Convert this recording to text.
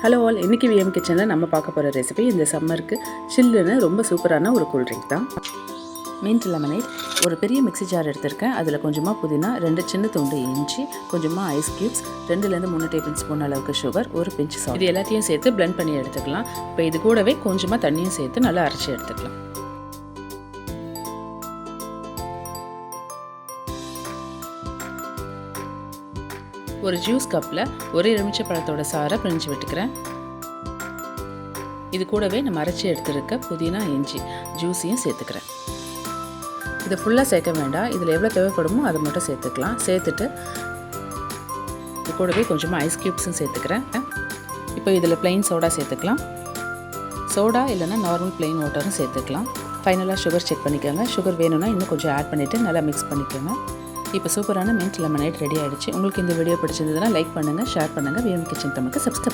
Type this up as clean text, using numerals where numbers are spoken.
Hello all, இன்றைக்கி VM கிச்சனில் நம்ம பார்க்க போகிற ரெசிபி இந்த சம்மருக்கு சில்லுன்னு ரொம்ப சூப்பரான ஒரு கூல்ட்ரிங்க் தான். Mint lemonade. ஒரு பெரிய மிக்ஸி ஜார் எடுத்திருக்கேன். அதில் கொஞ்சமாக புதினா, 2 சின்ன துண்டு இஞ்சி, கொஞ்சமாக ஐஸ் க்யூப்ஸ், 2லேருந்து 3 டேபிள் ஸ்பூன் அளவுக்கு சுகர், ஒரு பிஞ்ச் சால்ட், இது எல்லாத்தையும் சேர்த்து பிளெண்ட் பண்ணி எடுத்துக்கலாம். இப்போ இது கூடவே கொஞ்சமாக தண்ணியும் சேர்த்து நல்லா அரைச்சி எடுத்துக்கலாம். ஒரு ஜூஸ் கப்பில் ஒரு எலுமிச்சை பழத்தோட சாறை பிழிஞ்சு விட்டுக்கிறேன். இது கூடவே நம்ம அரைச்சி எடுத்துருக்க புதினா இஞ்சி ஜூஸையும் சேர்த்துக்கிறேன். இதை ஃபுல்லாக சேர்க்க வேண்டாம், இதில் எவ்வளோ தேவைப்படுமோ அதை மட்டும் சேர்த்துக்கலாம். சேர்த்துட்டு இது கூடவே கொஞ்சமாக ஐஸ் க்யூப்ஸும் சேர்த்துக்கிறேன். இப்போ இதில் ப்ளெயின் சோடா சேர்த்துக்கலாம். சோடா இல்லைன்னா நார்மல் ப்ளெயின் வாட்டரும் சேர்த்துக்கலாம். ஃபைனலாக சுகர் செக் பண்ணிக்கோங்க. சுகர் வேணும்னா இன்னும் கொஞ்சம் ஆட் பண்ணிவிட்டு நல்லா மிக்ஸ் பண்ணிக்கோங்க. இப்போ சூப்பரான மின்ட் லெமனேட் ரெடி ஆகிடுச்சு. உங்களுக்கு இந்த வீடியோ பிடிச்சிருந்ததுன்னா லைக் பண்ணுங்கள், ஷேர் பண்ணுங்கள். விஎம் கிச்சன் தமிழுக்கு சப்ஸ்கிரைப்